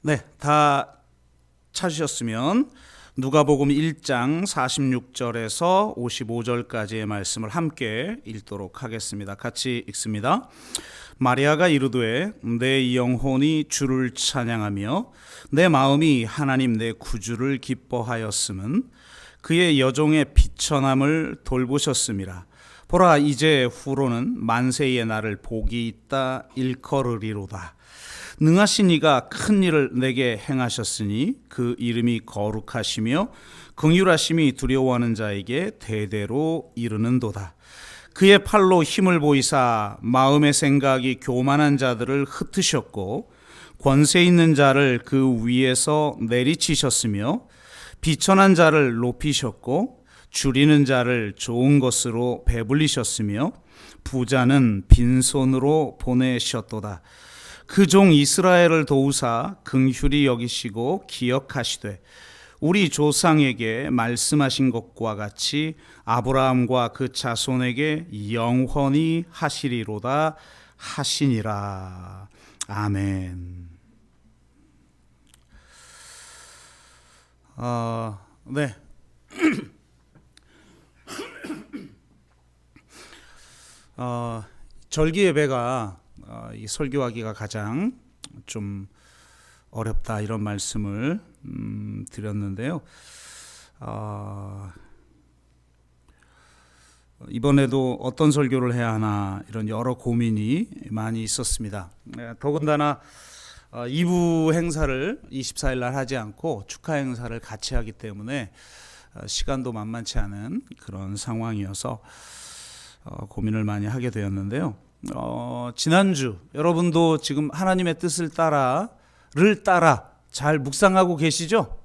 네, 다 찾으셨으면 누가복음 1장 46절에서 55절까지의 말씀을 함께 읽도록 하겠습니다. 같이 읽습니다. 마리아가 이르되 내 영혼이 주를 찬양하며 내 마음이 하나님 내 구주를 기뻐하였음은 그의 여종의 비천함을 돌보셨음이라. 보라, 이제 후로는 만세의 날을 복이 있다 일컬으리로다. 능하신 이가 큰 일을 내게 행하셨으니 그 이름이 거룩하시며 긍휼하심이 두려워하는 자에게 대대로 이르는도다. 그의 팔로 힘을 보이사 마음의 생각이 교만한 자들을 흩으셨고 권세 있는 자를 그 위에서 내리치셨으며 비천한 자를 높이셨고 줄이는 자를 좋은 것으로 배불리셨으며 부자는 빈손으로 보내셨도다. 그 종 이스라엘을 도우사 긍휼히 여기시고 기억하시되 우리 조상에게 말씀하신 것과 같이 아브라함과 그 자손에게 영원히 하시리로다 하시니라. 아멘. 네. 절기 예배가 이 설교하기가 가장 좀 어렵다 이런 말씀을 드렸는데요. 이번에도 어떤 설교를 해야 하나 이런 여러 고민이 많이 있었습니다. 더군다나 2부 행사를 24일 날 하지 않고 축하 행사를 같이 하기 때문에 시간도 만만치 않은 그런 상황이어서 고민을 많이 하게 되었는데요. 지난주 여러분도 지금 하나님의 뜻을 따라 잘 묵상하고 계시죠?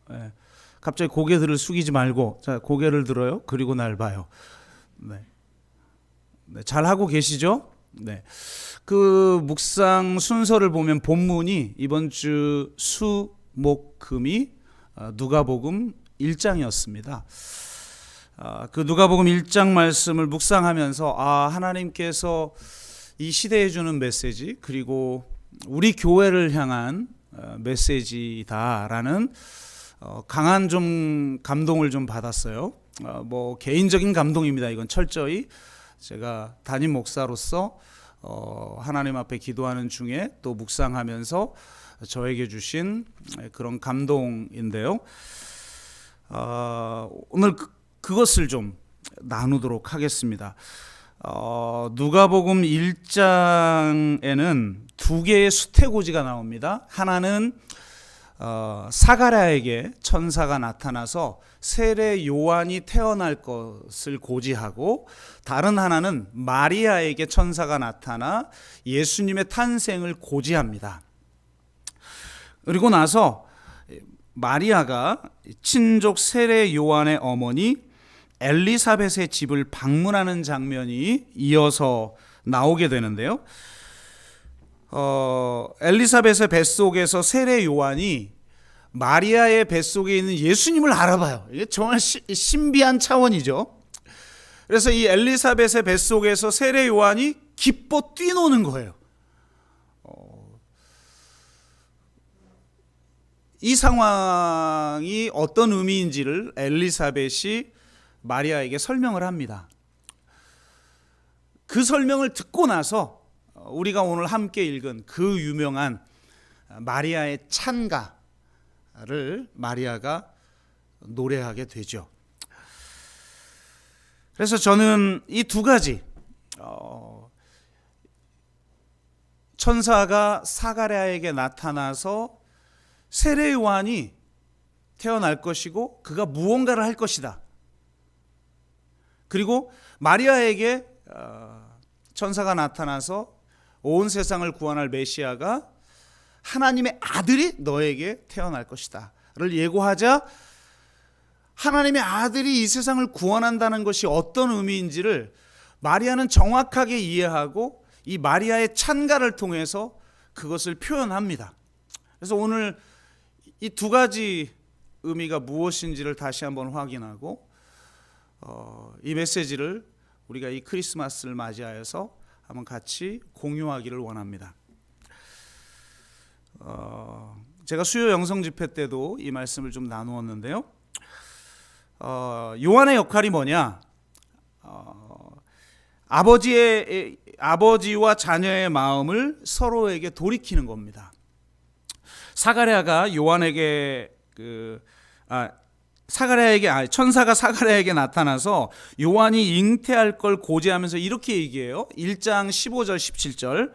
네. 갑자기 고개들을 숙이지 말고 자, 고개를 들어요. 그리고 날 봐요. 네. 잘 하고 계시죠? 네. 그 묵상 순서를 보면 본문이 이번 주 수, 목, 금이 누가복음 1장이었습니다. 그 누가복음 1장 말씀을 묵상하면서 하나님께서 이 시대에 주는 메시지 그리고 우리 교회를 향한 메시지다라는 강한 좀 감동을 좀 받았어요. 뭐 개인적인 감동입니다. 이건 철저히 제가 담임 목사로서 하나님 앞에 기도하는 중에 또 묵상하면서 저에게 주신 그런 감동인데요. 오늘 그것을 좀 나누도록 하겠습니다. 누가복음 1장에는 두 개의 수태고지가 나옵니다. 하나는 사가랴에게 천사가 나타나서 세례 요한이 태어날 것을 고지하고, 다른 하나는 마리아에게 천사가 나타나 예수님의 탄생을 고지합니다. 그리고 나서 마리아가 친족 세례 요한의 어머니 엘리사벳의 집을 방문하는 장면이 이어서 나오게 되는데요. 엘리사벳의 뱃속에서 세례 요한이 마리아의 뱃속에 있는 예수님을 알아봐요. 이게 정말 신비한 차원이죠. 그래서 이 엘리사벳의 뱃속에서 세례 요한이 기뻐 뛰노는 거예요. 이 상황이 어떤 의미인지를 엘리사벳이 마리아에게 설명을 합니다. 그 설명을 듣고 나서 우리가 오늘 함께 읽은 그 유명한 마리아의 찬가를 마리아가 노래하게 되죠. 그래서 저는 이 두 가지, 천사가 사가랴에게 나타나서 세례 요한이 태어날 것이고 그가 무언가를 할 것이다. 그리고 마리아에게 천사가 나타나서 온 세상을 구원할 메시아가 하나님의 아들이 너에게 태어날 것이다 를 예고하자, 하나님의 아들이 이 세상을 구원한다는 것이 어떤 의미인지를 마리아는 정확하게 이해하고 이 마리아의 찬가를 통해서 그것을 표현합니다. 그래서 오늘 이 두 가지 의미가 무엇인지를 다시 한번 확인하고 이 메시지를 우리가 이 크리스마스를 맞이하여서 한번 같이 공유하기를 원합니다. 제가 수요 영성 집회 때도 이 말씀을 좀 나누었는데요. 요한의 역할이 뭐냐? 아버지와 자녀의 마음을 서로에게 돌이키는 겁니다. 사가랴가 요한에게 천사가 사가랴에게 나타나서 요한이 잉태할 걸 고지하면서 이렇게 얘기해요. 1장 15절 17절.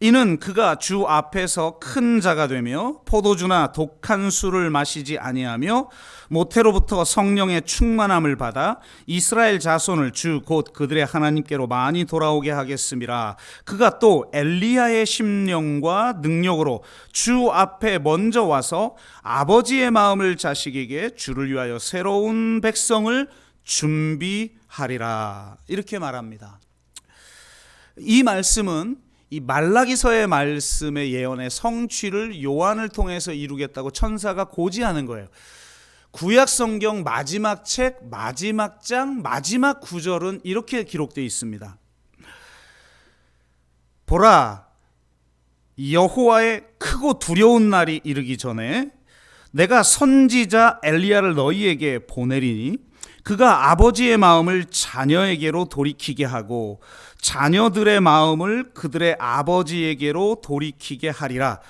이는 그가 주 앞에서 큰 자가 되며 포도주나 독한 술을 마시지 아니하며 모태로부터 성령의 충만함을 받아 이스라엘 자손을 주 곧 그들의 하나님께로 많이 돌아오게 하겠음이라. 그가 또 엘리야의 심령과 능력으로 주 앞에 먼저 와서 아버지의 마음을 자식에게 주를 위하여 새로운 백성을 준비하리라. 이렇게 말합니다. 이 말씀은 이 말라기서의 말씀의 예언의 성취를 요한을 통해서 이루겠다고 천사가 고지하는 거예요. 구약 성경 마지막 책 마지막 장 마지막 구절은 이렇게 기록되어 있습니다. 보라, 여호와의 크고 두려운 날이 이르기 전에 내가 선지자 엘리야를 너희에게 보내리니 그가 아버지의 마음을 자녀에게로 돌이키게 하고 자녀들의 마음을 그들의 아버지에게로 돌이키게 하리라.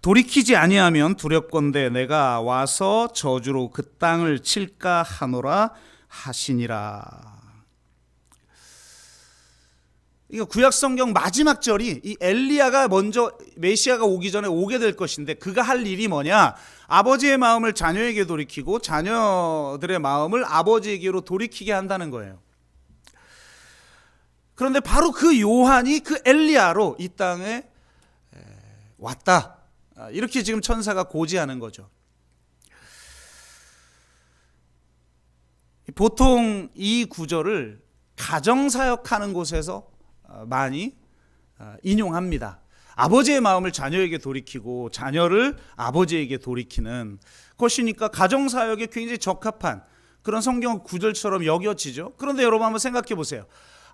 돌이키지 아니하면 두렵건대 내가 와서 저주로 그 땅을 칠까 하노라 하시니라. 이거 구약 성경 마지막 절이 이 엘리야가 먼저 메시아가 오기 전에 오게 될 것인데 그가 할 일이 뭐냐? 아버지의 마음을 자녀에게 돌이키고 자녀들의 마음을 아버지에게로 돌이키게 한다는 거예요. 그런데 바로 그 요한이 그 엘리야로 이 땅에 왔다. 이렇게 지금 천사가 고지하는 거죠. 보통 이 구절을 가정사역하는 곳에서 많이 인용합니다. 아버지의 마음을 자녀에게 돌이키고 자녀를 아버지에게 돌이키는 것이니까 가정사역에 굉장히 적합한 그런 성경 구절처럼 여겨지죠. 그런데 여러분 한번 생각해 보세요.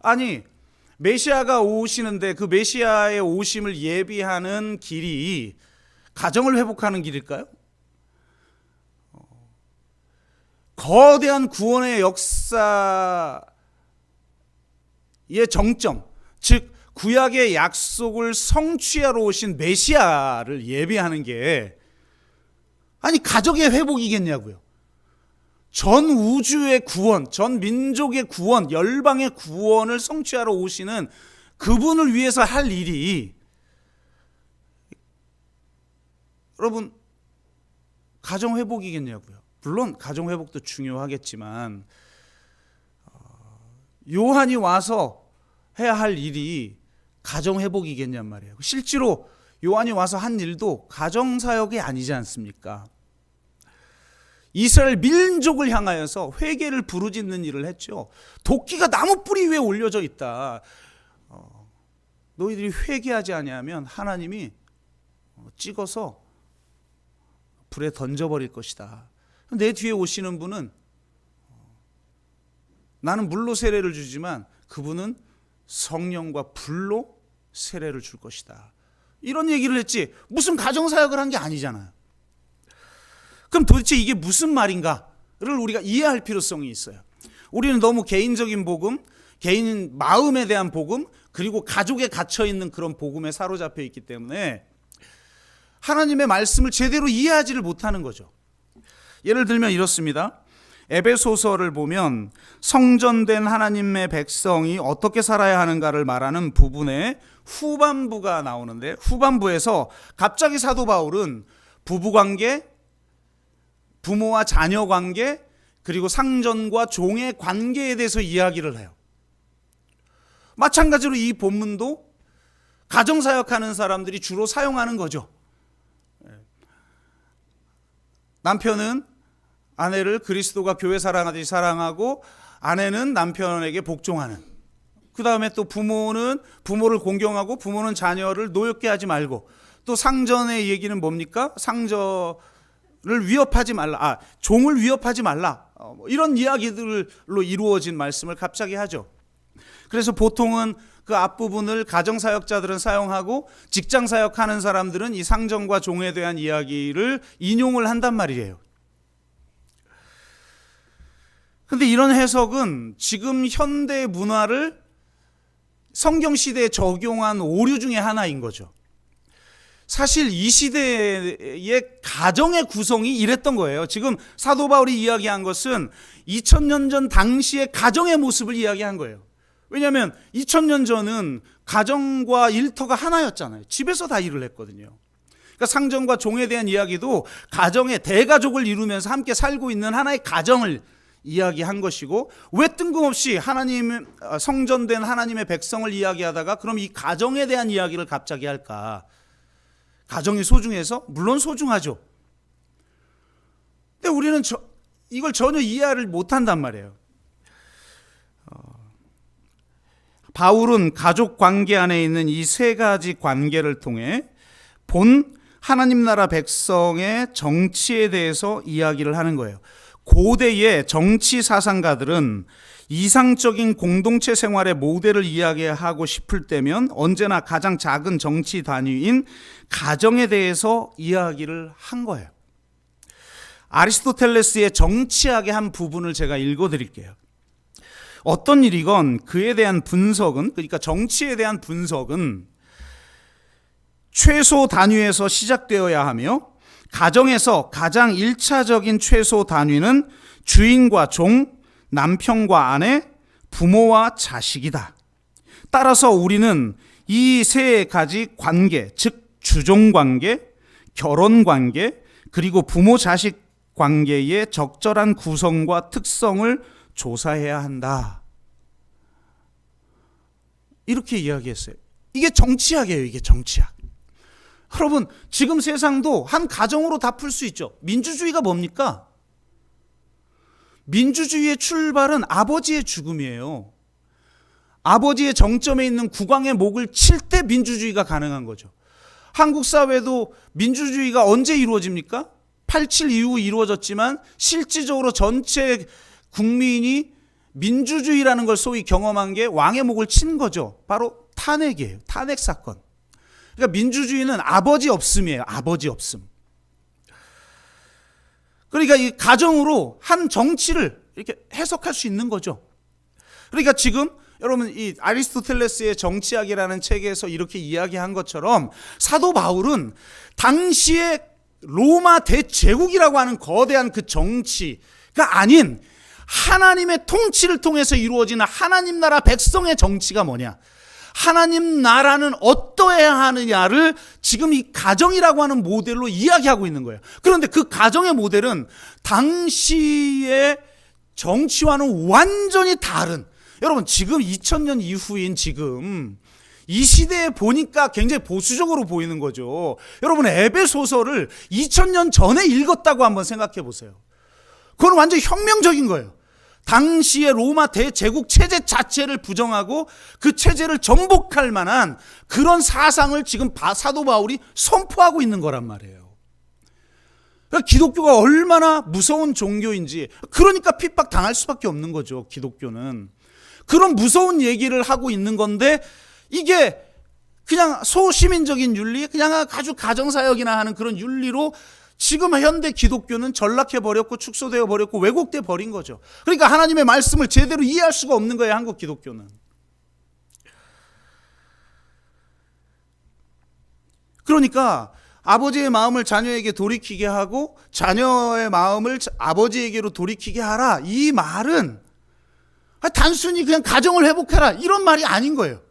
아니, 메시아가 오시는데 그 메시아의 오심을 예비하는 길이 가정을 회복하는 길일까요? 거대한 구원의 역사의 정점, 즉 구약의 약속을 성취하러 오신 메시아를 예비하는 게 아니 가족의 회복이겠냐고요. 전 우주의 구원, 전 민족의 구원, 열방의 구원을 성취하러 오시는 그분을 위해서 할 일이 여러분 가정 회복이겠냐고요. 물론 가정 회복도 중요하겠지만 요한이 와서 해야 할 일이 가정 회복이겠냔 말이에요. 실제로 요한이 와서 한 일도 가정 사역이 아니지 않습니까? 이스라엘 민족을 향하여서 회개를 부르짖는 일을 했죠. 도끼가 나무 뿌리 위에 올려져 있다. 너희들이 회개하지 아니하면 하나님이 찍어서 불에 던져버릴 것이다. 내 뒤에 오시는 분은 나는 물로 세례를 주지만 그분은 성령과 불로 세례를 줄 것이다. 이런 얘기를 했지 무슨 가정사역을 한 게 아니잖아요. 그럼 도대체 이게 무슨 말인가를 우리가 이해할 필요성이 있어요. 우리는 너무 개인적인 복음, 개인 마음에 대한 복음, 그리고 가족에 갇혀있는 그런 복음에 사로잡혀 있기 때문에 하나님의 말씀을 제대로 이해하지를 못하는 거죠. 예를 들면 이렇습니다. 에베소서를 보면 성전된 하나님의 백성이 어떻게 살아야 하는가를 말하는 부분에 후반부가 나오는데 후반부에서 갑자기 사도 바울은 부부관계, 부모와 자녀 관계, 그리고 상전과 종의 관계에 대해서 이야기를 해요. 마찬가지로 이 본문도 가정사역하는 사람들이 주로 사용하는 거죠. 남편은 아내를 그리스도가 교회 사랑하듯이 사랑하고 아내는 남편에게 복종하는, 그 다음에 또 부모는 부모를 공경하고 부모는 자녀를 노엽게 하지 말고, 또 상전의 얘기는 뭡니까? 상전을 위협하지 말라, 종을 위협하지 말라, 이런 이야기들로 이루어진 말씀을 갑자기 하죠. 그래서 보통은 그 앞부분을 가정사역자들은 사용하고 직장사역하는 사람들은 이 상전과 종에 대한 이야기를 인용을 한단 말이에요. 근데 이런 해석은 지금 현대 문화를 성경 시대에 적용한 오류 중에 하나인 거죠. 사실 이 시대의 가정의 구성이 이랬던 거예요. 지금 사도 바울이 이야기한 것은 2000년 전 당시의 가정의 모습을 이야기한 거예요. 왜냐하면 2000년 전은 가정과 일터가 하나였잖아요. 집에서 다 일을 했거든요. 그러니까 상전과 종에 대한 이야기도 가정의 대가족을 이루면서 함께 살고 있는 하나의 가정을 이야기한 것이고, 왜 뜬금없이 하나님 성전된 하나님의 백성을 이야기하다가 그럼 이 가정에 대한 이야기를 갑자기 할까? 가정이 소중해서? 물론 소중하죠. 근데 우리는 이걸 전혀 이해를 못한단 말이에요. 바울은 가족 관계 안에 있는 이 세 가지 관계를 통해 본 하나님 나라 백성의 정치에 대해서 이야기를 하는 거예요. 고대의 정치 사상가들은 이상적인 공동체 생활의 모델을 이야기하고 싶을 때면 언제나 가장 작은 정치 단위인 가정에 대해서 이야기를 한 거예요. 아리스토텔레스의 정치학의 한 부분을 제가 읽어드릴게요. 어떤 일이건 그에 대한 분석은, 그러니까 정치에 대한 분석은 최소 단위에서 시작되어야 하며, 가정에서 가장 1차적인 최소 단위는 주인과 종, 남편과 아내, 부모와 자식이다. 따라서 우리는 이 세 가지 관계, 즉 주종관계, 결혼관계, 그리고 부모 자식 관계의 적절한 구성과 특성을 조사해야 한다. 이렇게 이야기했어요. 이게 정치학이에요. 이게 정치학. 여러분, 지금 세상도 한 가정으로 다 풀 수 있죠. 민주주의가 뭡니까? 민주주의의 출발은 아버지의 죽음이에요. 아버지의 정점에 있는 국왕의 목을 칠 때 민주주의가 가능한 거죠. 한국 사회도 민주주의가 언제 이루어집니까? 87 이후 이루어졌지만 실질적으로 전체 국민이 민주주의라는 걸 소위 경험한 게 왕의 목을 친 거죠. 바로 탄핵이에요. 탄핵 사건. 그러니까 민주주의는 아버지 없음이에요. 아버지 없음. 그러니까 이 가정으로 한 정치를 이렇게 해석할 수 있는 거죠. 그러니까 지금 여러분 이 아리스토텔레스의 정치학이라는 책에서 이렇게 이야기한 것처럼 사도 바울은 당시에 로마 대제국이라고 하는 거대한 그 정치가 아닌 하나님의 통치를 통해서 이루어지는 하나님 나라 백성의 정치가 뭐냐, 하나님 나라는 어떠해야 하느냐를 지금 이 가정이라고 하는 모델로 이야기하고 있는 거예요. 그런데 그 가정의 모델은 당시의 정치와는 완전히 다른, 여러분 지금 2000년 이후인 지금 이 시대에 보니까 굉장히 보수적으로 보이는 거죠. 여러분 에베소서를 2000년 전에 읽었다고 한번 생각해 보세요. 그건 완전히 혁명적인 거예요. 당시의 로마 대제국 체제 자체를 부정하고 그 체제를 전복할 만한 그런 사상을 지금 사도 바울이 선포하고 있는 거란 말이에요. 그러니까 기독교가 얼마나 무서운 종교인지, 그러니까 핍박 당할 수밖에 없는 거죠. 기독교는 그런 무서운 얘기를 하고 있는 건데, 이게 그냥 소시민적인 윤리, 그냥 아주 가정사역이나 하는 그런 윤리로 지금 현대 기독교는 전락해버렸고 축소되어버렸고 왜곡돼 버린 거죠. 그러니까 하나님의 말씀을 제대로 이해할 수가 없는 거예요. 한국 기독교는. 그러니까 아버지의 마음을 자녀에게 돌이키게 하고 자녀의 마음을 아버지에게로 돌이키게 하라, 이 말은 단순히 그냥 가정을 회복해라 이런 말이 아닌 거예요.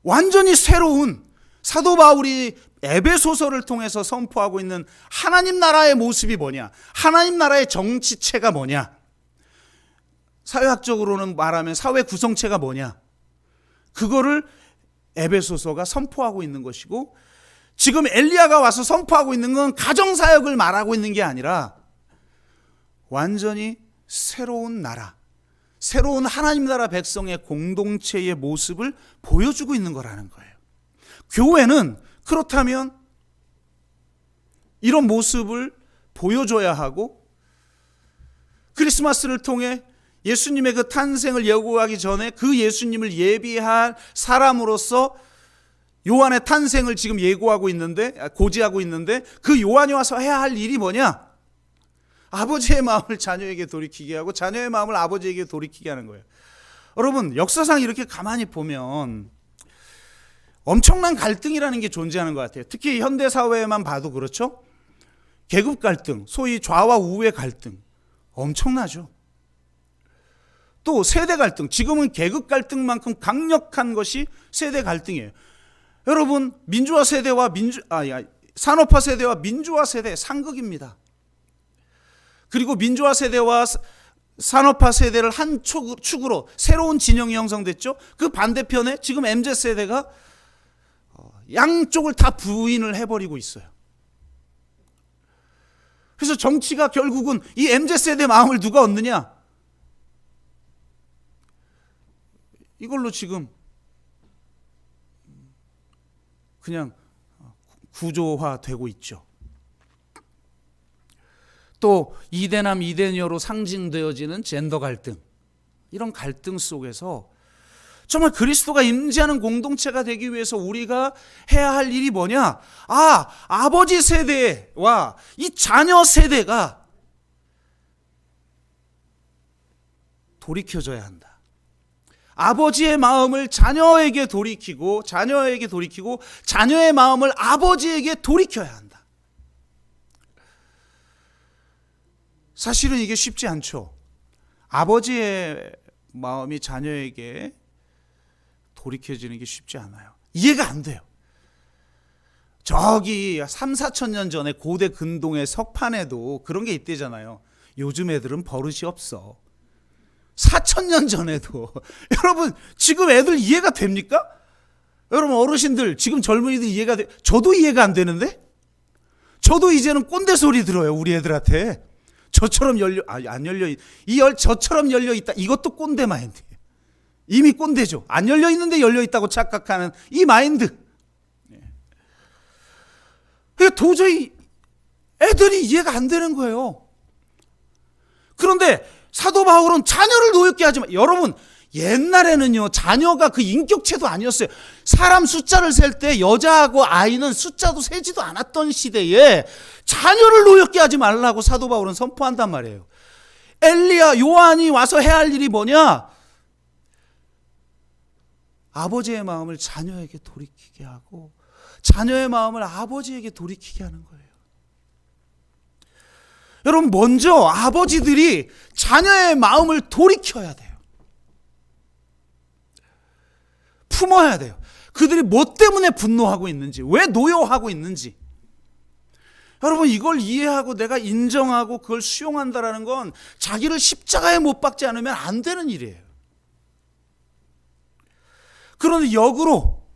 완전히 새로운, 사도 바울이 에베소서를 통해서 선포하고 있는 하나님 나라의 모습이 뭐냐, 하나님 나라의 정치체가 뭐냐, 사회학적으로는 말하면 사회 구성체가 뭐냐, 그거를 에베소서가 선포하고 있는 것이고, 지금 엘리야가 와서 선포하고 있는 건 가정사역을 말하고 있는 게 아니라 완전히 새로운 나라, 새로운 하나님 나라 백성의 공동체의 모습을 보여주고 있는 거라는 거예요. 교회는 그렇다면 이런 모습을 보여줘야 하고, 크리스마스를 통해 예수님의 그 탄생을 예고하기 전에 그 예수님을 예비할 사람으로서 요한의 탄생을 지금 예고하고 있는데, 고지하고 있는데, 그 요한이 와서 해야 할 일이 뭐냐? 아버지의 마음을 자녀에게 돌이키게 하고 자녀의 마음을 아버지에게 돌이키게 하는 거예요. 여러분, 역사상 이렇게 가만히 보면 엄청난 갈등이라는 게 존재하는 것 같아요. 특히 현대 사회에만 봐도 그렇죠. 계급 갈등, 소위 좌와 우의 갈등 엄청나죠. 또 세대 갈등, 지금은 계급 갈등만큼 강력한 것이 세대 갈등이에요. 여러분, 민주화 세대와 산업화 세대와 민주화 세대 상극입니다. 그리고 민주화 세대와 산업화 세대를 한 축으로 새로운 진영이 형성됐죠. 그 반대편에 지금 MZ세대가 양쪽을 다 부인을 해버리고 있어요. 그래서 정치가 결국은 이 MZ세대 마음을 누가 얻느냐? 이걸로 지금 그냥 구조화되고 있죠. 또 이대남 이대녀로 상징되어지는 젠더 갈등, 이런 갈등 속에서 정말 그리스도가 임재하는 공동체가 되기 위해서 우리가 해야 할 일이 뭐냐? 아버지 세대와 이 자녀 세대가 돌이켜져야 한다. 아버지의 마음을 자녀에게 돌이키고 자녀의 마음을 아버지에게 돌이켜야 한다. 사실은 이게 쉽지 않죠. 아버지의 마음이 자녀에게 돌이켜지는 게 쉽지 않아요. 이해가 안 돼요. 저기 3, 4천 년 전에 고대 근동의 석판에도 그런 게 있대잖아요. 요즘 애들은 버릇이 없어. 4,000년 전에도. 여러분, 지금 애들 이해가 됩니까? 여러분, 어르신들, 지금 젊은이들 이해가 돼? 저도 이해가 안 되는데? 저도 이제는 꼰대 소리 들어요, 우리 애들한테. 저처럼 저처럼 열려 있다. 이것도 꼰대 마인드. 이미 꼰대죠. 안 열려 있는데 열려 있다고 착각하는 이 마인드. 도저히 애들이 이해가 안 되는 거예요. 그런데 사도 바울은 자녀를 노엽게 하지 마. 여러분, 옛날에는요, 자녀가 그 인격체도 아니었어요. 사람 숫자를 셀 때 여자하고 아이는 숫자도 세지도 않았던 시대에 자녀를 노엽게 하지 말라고 사도 바울은 선포한단 말이에요. 엘리야, 요한이 와서 해야 할 일이 뭐냐? 아버지의 마음을 자녀에게 돌이키게 하고 자녀의 마음을 아버지에게 돌이키게 하는 거예요. 여러분, 먼저 아버지들이 자녀의 마음을 돌이켜야 돼요. 품어야 돼요. 그들이 뭐 때문에 분노하고 있는지, 왜 노여워하고 있는지. 여러분, 이걸 이해하고 내가 인정하고 그걸 수용한다는 건 자기를 십자가에 못 박지 않으면 안 되는 일이에요. 그런데 역으로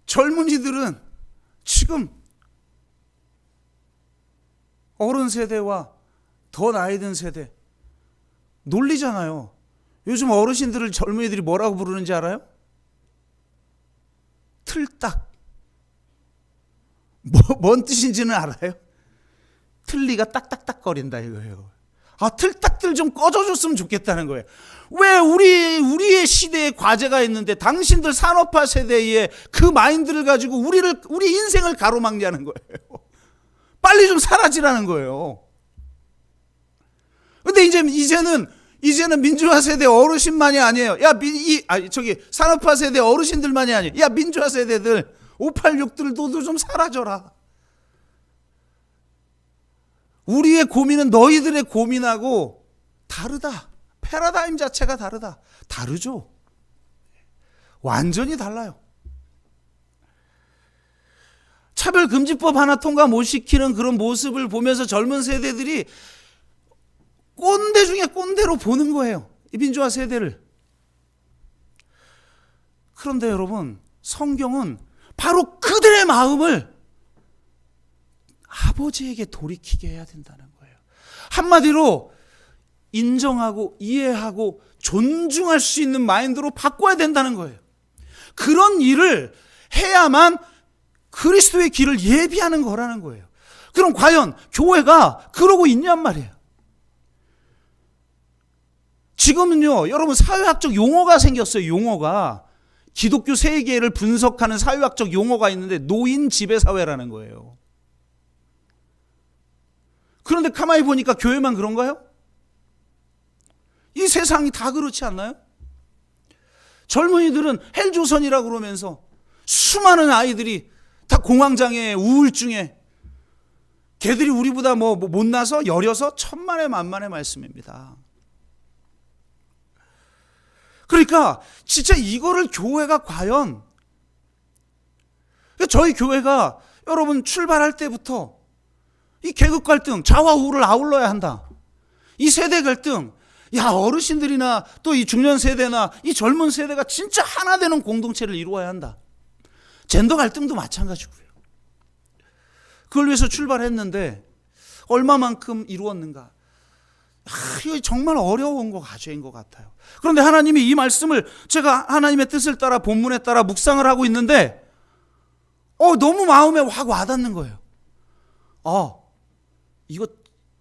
젊은이들은 지금 어른 세대와 더 나이 든 세대 놀리잖아요. 요즘 어르신들을 젊은이들이 뭐라고 부르는지 알아요? 틀딱. 뭔 뜻인지는 알아요? 틀니가 딱딱딱거린다 이거예요. 틀딱들 좀 꺼져줬으면 좋겠다는 거예요. 왜 우리의 시대에 과제가 있는데 당신들 산업화 세대의 그 마인드를 가지고 우리 인생을 가로막냐는 거예요. 빨리 좀 사라지라는 거예요. 근데 이제는 민주화 세대 어르신만이 아니에요. 산업화 세대 어르신들만이 아니에요. 야, 민주화 세대들 586들도 좀 사라져라. 우리의 고민은 너희들의 고민하고 다르다. 패러다임 자체가 다르다. 다르죠. 완전히 달라요. 차별금지법 하나 통과 못 시키는 그런 모습을 보면서 젊은 세대들이 꼰대 중에 꼰대로 보는 거예요. 이 민주화 세대를. 그런데 여러분, 성경은 바로 그들의 마음을 아버지에게 돌이키게 해야 된다는 거예요. 한마디로 인정하고 이해하고 존중할 수 있는 마인드로 바꿔야 된다는 거예요. 그런 일을 해야만 그리스도의 길을 예비하는 거라는 거예요. 그럼 과연 교회가 그러고 있냔 말이에요. 지금은요, 여러분 사회학적 용어가 생겼어요. 용어가. 기독교 세계를 분석하는 사회학적 용어가 있는데 노인 지배 사회라는 거예요. 그런데 가만히 보니까 교회만 그런가요? 이 세상이 다 그렇지 않나요? 젊은이들은 헬조선이라고 그러면서 수많은 아이들이 다 공황장애, 우울증에, 걔들이 우리보다 못나서 여려서 천만의 만만의 말씀입니다. 그러니까 진짜 이거를 교회가 과연, 저희 교회가 여러분 출발할 때부터 이 계급 갈등, 좌와 우를 아울러야 한다. 이 세대 갈등, 야, 어르신들이나 또 이 중년 세대나 이 젊은 세대가 진짜 하나 되는 공동체를 이루어야 한다. 젠더 갈등도 마찬가지고요. 그걸 위해서 출발했는데 얼마만큼 이루었는가? 이거 정말 어려운 과제인 것 같아요. 그런데 하나님이 이 말씀을 제가 하나님의 뜻을 따라 본문에 따라 묵상을 하고 있는데 너무 마음에 확 와닿는 거예요.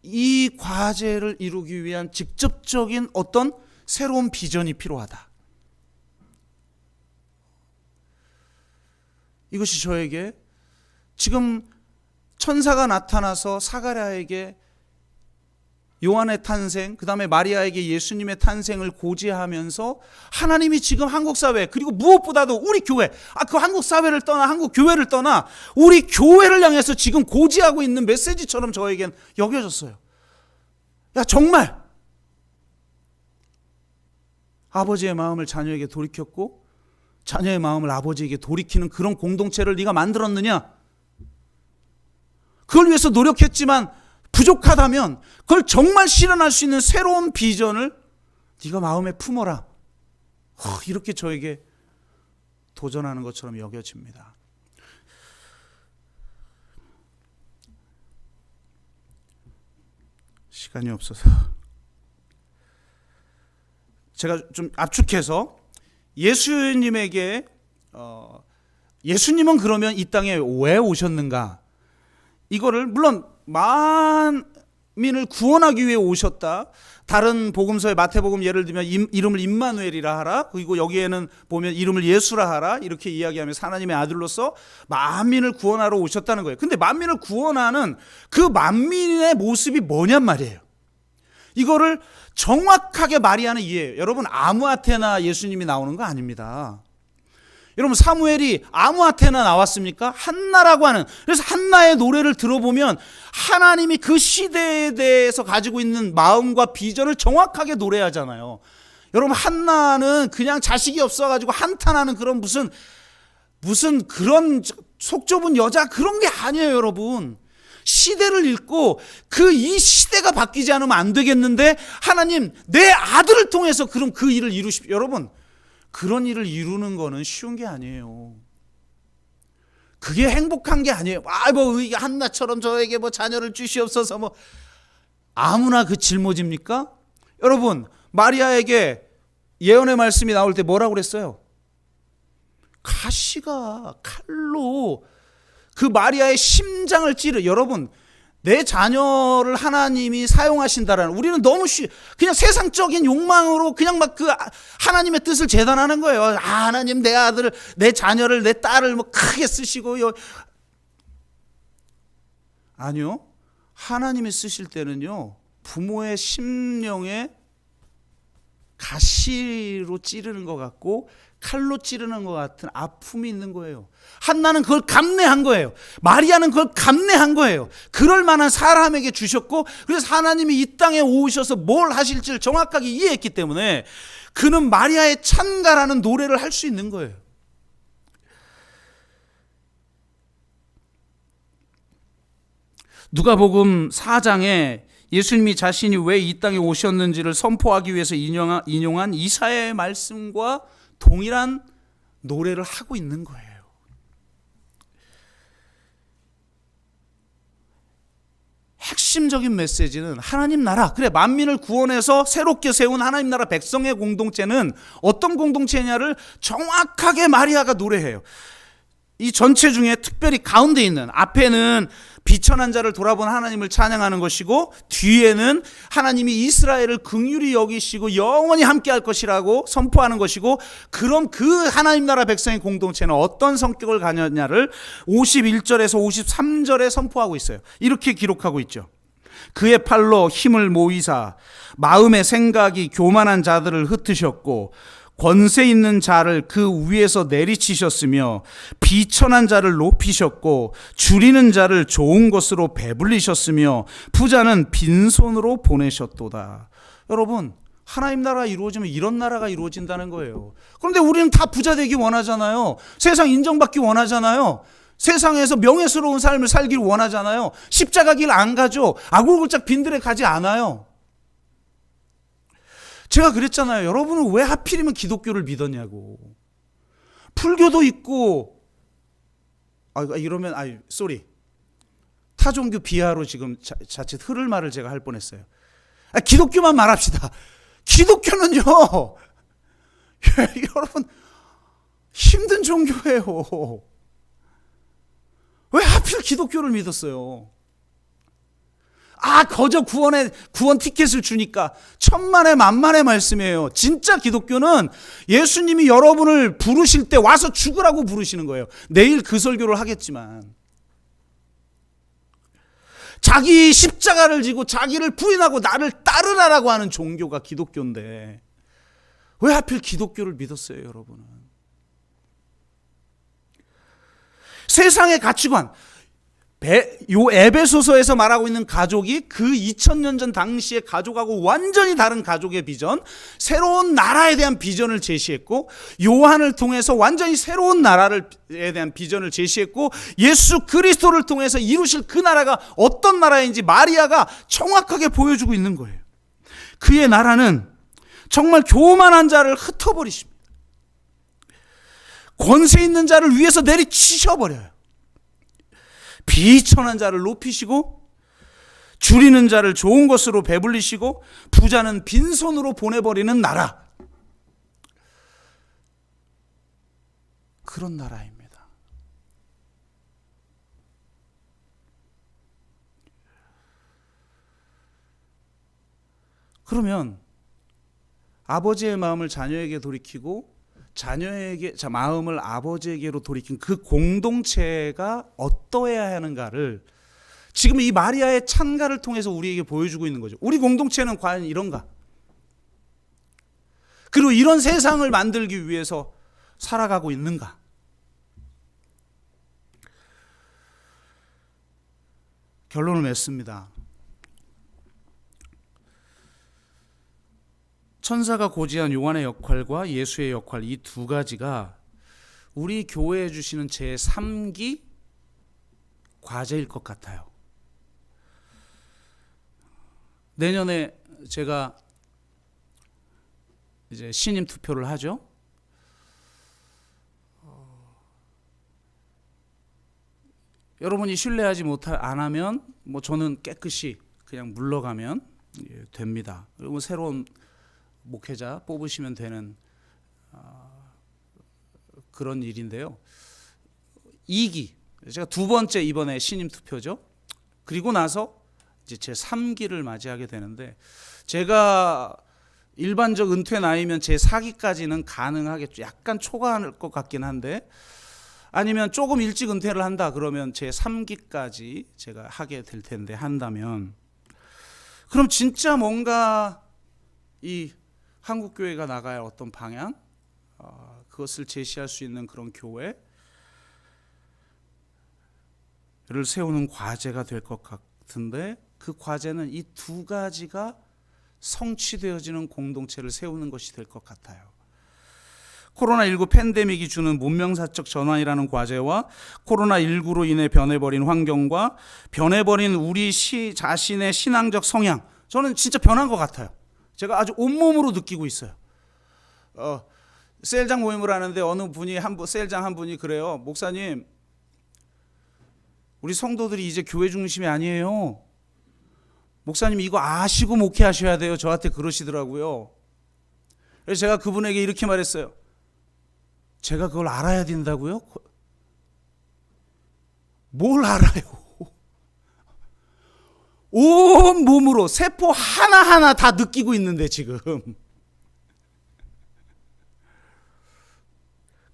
이 과제를 이루기 위한 직접적인 어떤 새로운 비전이 필요하다. 이것이 저에게 지금 천사가 나타나서 사가랴에게 요한의 탄생, 그 다음에 마리아에게 예수님의 탄생을 고지하면서 하나님이 지금 한국 사회, 그리고 무엇보다도 우리 교회, 그 한국 사회를 떠나, 한국 교회를 떠나 우리 교회를 향해서 지금 고지하고 있는 메시지처럼 저에겐 여겨졌어요. 야, 정말 아버지의 마음을 자녀에게 돌이켰고 자녀의 마음을 아버지에게 돌이키는 그런 공동체를 네가 만들었느냐? 그걸 위해서 노력했지만 부족하다면 그걸 정말 실현할 수 있는 새로운 비전을 네가 마음에 품어라. 이렇게 저에게 도전하는 것처럼 여겨집니다. 시간이 없어서 제가 좀 압축해서 예수님에게 예수님은 그러면 이 땅에 왜 오셨는가? 이거를 물론 만민을 구원하기 위해 오셨다. 다른 복음서의 마태복음 예를 들면 이름을 임마누엘이라 하라. 그리고 여기에는 보면 이름을 예수라 하라. 이렇게 이야기하면서 하나님의 아들로서 만민을 구원하러 오셨다는 거예요. 근데 만민을 구원하는 그 만민의 모습이 뭐냔 말이에요. 이거를 정확하게 마리아는 이해해요. 여러분, 아무한테나 예수님이 나오는 거 아닙니다. 여러분, 사무엘이 아무한테나 나왔습니까? 한나라고 하는, 그래서 한나의 노래를 들어보면 하나님이 그 시대에 대해서 가지고 있는 마음과 비전을 정확하게 노래하잖아요. 여러분, 한나는 그냥 자식이 없어가지고 한탄하는 그런 무슨 그런 속 좁은 여자, 그런 게 아니에요. 여러분, 시대를 읽고 이 시대가 바뀌지 않으면 안 되겠는데 하나님 내 아들을 통해서 그럼 그 일을 이루십시오. 여러분, 그런 일을 이루는 거는 쉬운 게 아니에요. 그게 행복한 게 아니에요. 한나처럼 저에게 자녀를 주시옵소서. 아무나 그 짊어집니까? 여러분, 마리아에게 예언의 말씀이 나올 때 뭐라고 그랬어요? 가시가 칼로 그 마리아의 심장을 여러분, 내 자녀를 하나님이 사용하신다라는, 우리는 너무 그냥 세상적인 욕망으로 그냥 그 하나님의 뜻을 재단하는 거예요. 하나님 내 아들을, 내 자녀를, 내 딸을 크게 쓰시고요. 아니요. 하나님이 쓰실 때는요, 부모의 심령에 가시로 찌르는 것 같고 칼로 찌르는 것 같은 아픔이 있는 거예요. 한나는 그걸 감내한 거예요. 마리아는 그걸 감내한 거예요. 그럴 만한 사람에게 주셨고, 그래서 하나님이 이 땅에 오셔서 뭘 하실지를 정확하게 이해했기 때문에 그는 마리아의 찬가라는 노래를 할 수 있는 거예요. 누가복음 4장에 예수님이 자신이 왜 이 땅에 오셨는지를 선포하기 위해서 인용한 이사야의 말씀과 동일한 노래를 하고 있는 거예요. 핵심적인 메시지는 하나님 나라, 그래, 만민을 구원해서 새롭게 세운 하나님 나라 백성의 공동체는 어떤 공동체냐를 정확하게 마리아가 노래해요. 이 전체 중에 특별히 가운데 있는, 앞에는 비천한 자를 돌아본 하나님을 찬양하는 것이고, 뒤에는 하나님이 이스라엘을 긍휼히 여기시고 영원히 함께할 것이라고 선포하는 것이고, 그럼 그 하나님 나라 백성의 공동체는 어떤 성격을 가졌냐를 51절에서 53절에 선포하고 있어요. 이렇게 기록하고 있죠. 그의 팔로 힘을 모이사 마음의 생각이 교만한 자들을 흩으셨고, 권세 있는 자를 그 위에서 내리치셨으며, 비천한 자를 높이셨고, 줄이는 자를 좋은 것으로 배불리셨으며, 부자는 빈손으로 보내셨도다. 여러분, 하나님 나라가 이루어지면 이런 나라가 이루어진다는 거예요. 그런데 우리는 다 부자 되기 원하잖아요. 세상 인정받기 원하잖아요. 세상에서 명예스러운 삶을 살길 원하잖아요. 십자가 길 안 가죠. 아굴골짝 빈들에 가지 않아요. 제가 그랬잖아요. 여러분은 왜 하필이면 기독교를 믿었냐고. 불교도 있고, 이러면, 쏘리. 타종교 비하로 지금 자칫 흐를 말을 제가 할 뻔했어요. 기독교만 말합시다. 기독교는요, 여러분, 힘든 종교예요. 왜 하필 기독교를 믿었어요? 거저 구원 티켓을 주니까 천만의 만만의 말씀이에요. 진짜 기독교는 예수님이 여러분을 부르실 때 와서 죽으라고 부르시는 거예요. 내일 그 설교를 하겠지만, 자기 십자가를 지고 자기를 부인하고 나를 따르라라고 하는 종교가 기독교인데, 왜 하필 기독교를 믿었어요, 여러분은? 세상의 가치관, 요 에베소서에서 말하고 있는 가족이 그 2000년 전 당시의 가족하고 완전히 다른 가족의 비전, 새로운 나라에 대한 비전을 제시했고, 요한을 통해서 완전히 새로운 나라에 대한 비전을 제시했고, 예수 그리스도를 통해서 이루실 그 나라가 어떤 나라인지 마리아가 정확하게 보여주고 있는 거예요. 그의 나라는 정말 교만한 자를 흩어버리십니다. 권세 있는 자를 위에서 내리치셔버려요. 비천한 자를 높이시고, 줄이는 자를 좋은 것으로 배불리시고, 부자는 빈손으로 보내버리는 나라. 그런 나라입니다. 그러면 아버지의 마음을 자녀에게 돌이키고, 자녀에게 마음을 아버지에게로 돌이킨 그 공동체가 어떠해야 하는가를 지금 이 마리아의 찬가를 통해서 우리에게 보여주고 있는 거죠. 우리 공동체는 과연 이런가? 그리고 이런 세상을 만들기 위해서 살아가고 있는가? 결론을 맺습니다. 천사가 고지한 요한의 역할과 예수의 역할, 이 두 가지가 우리 교회에 주시는 제3기 과제일 것 같아요. 내년에 제가 이제 신임 투표를 하죠. 여러분이 신뢰하지 안 하면 저는 깨끗이 그냥 물러가면 됩니다. 그리고 새로운 목회자 뽑으시면 되는 그런 일인데요. 2기, 제가 두 번째 이번에 신임 투표죠. 그리고 나서 이제 제 3기를 맞이하게 되는데, 제가 일반적 은퇴 나이면 제 4기까지는 가능하겠죠. 약간 초과할 것 같긴 한데, 아니면 조금 일찍 은퇴를 한다 그러면 제 3기까지 제가 하게 될 텐데, 한다면 그럼 진짜 뭔가 이 한국교회가 나가야 어떤 방향, 그것을 제시할 수 있는 그런 교회를 세우는 과제가 될 것 같은데, 그 과제는 이 두 가지가 성취되어지는 공동체를 세우는 것이 될 것 같아요. 코로나19 팬데믹이 주는 문명사적 전환이라는 과제와 코로나19로 인해 변해버린 환경과 변해버린 우리 자신의 신앙적 성향, 저는 진짜 변한 것 같아요. 제가 아주 온몸으로 느끼고 있어요. 셀장 모임을 하는데 어느 분이 셀장 한 분이 그래요. 목사님, 우리 성도들이 이제 교회 중심이 아니에요. 목사님 이거 아시고 목회하셔야 돼요. 저한테 그러시더라고요. 그래서 제가 그분에게 이렇게 말했어요. 제가 그걸 알아야 된다고요? 뭘 알아요? 온 몸으로 세포 하나하나 다 느끼고 있는데 지금.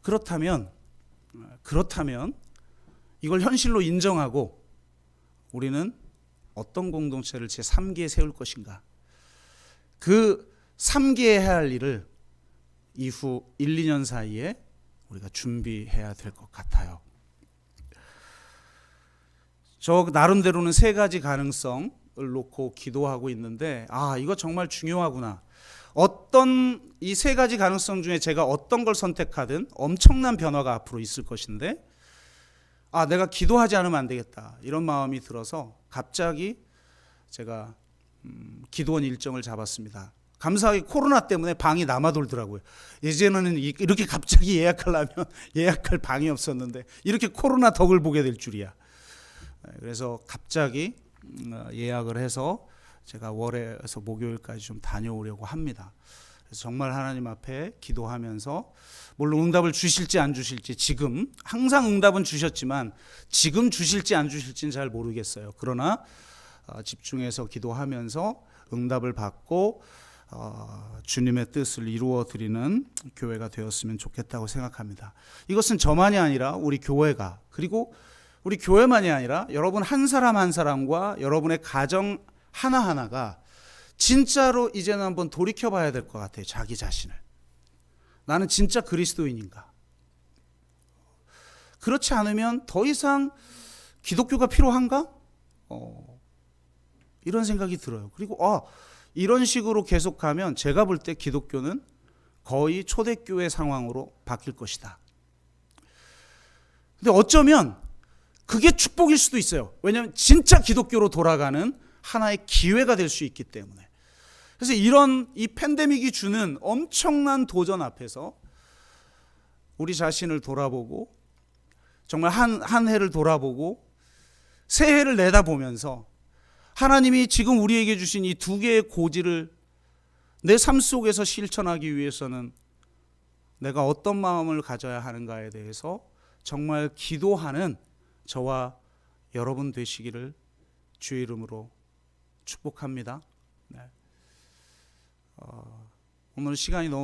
그렇다면 이걸 현실로 인정하고 우리는 어떤 공동체를 제3기에 세울 것인가? 그 3기에 해야 할 일을 이후 1, 2년 사이에 우리가 준비해야 될 것 같아요. 저 나름대로는 3가지 가능성을 놓고 기도하고 있는데 이거 정말 중요하구나. 어떤 이 3가지 가능성 중에 제가 어떤 걸 선택하든 엄청난 변화가 앞으로 있을 것인데 내가 기도하지 않으면 안 되겠다 이런 마음이 들어서 갑자기 제가 기도원 일정을 잡았습니다. 감사하게 코로나 때문에 방이 남아돌더라고요. 예전에는 이렇게 갑자기 예약하려면 예약할 방이 없었는데 이렇게 코로나 덕을 보게 될 줄이야. 그래서 갑자기 예약을 해서 제가 월에서 목요일까지 좀 다녀오려고 합니다. 그래서 정말 하나님 앞에 기도하면서 물론 응답을 주실지 안 주실지 지금 항상 응답은 주셨지만 지금 주실지 안 주실지는 잘 모르겠어요. 그러나 집중해서 기도하면서 응답을 받고 주님의 뜻을 이루어 드리는 교회가 되었으면 좋겠다고 생각합니다. 이것은 저만이 아니라 우리 교회가 그리고 우리 교회만이 아니라 여러분 한 사람 한 사람과 여러분의 가정 하나하나가 진짜로 이제는 한번 돌이켜 봐야 될 것 같아요. 자기 자신을. 나는 진짜 그리스도인인가? 그렇지 않으면 더 이상 기독교가 필요한가? 이런 생각이 들어요. 그리고 이런 식으로 계속하면 제가 볼 때 기독교는 거의 초대교회 상황으로 바뀔 것이다. 근데 어쩌면 그게 축복일 수도 있어요. 왜냐하면 진짜 기독교로 돌아가는 하나의 기회가 될 수 있기 때문에. 그래서 이 팬데믹이 주는 엄청난 도전 앞에서 우리 자신을 돌아보고 정말 한 해를 돌아보고 새해를 내다보면서 하나님이 지금 우리에게 주신 이 2개의 고지를 내 삶 속에서 실천하기 위해서는 내가 어떤 마음을 가져야 하는가에 대해서 정말 기도하는 저와 여러분 되시기를 주의 이름으로 축복합니다. 오늘 시간이 너무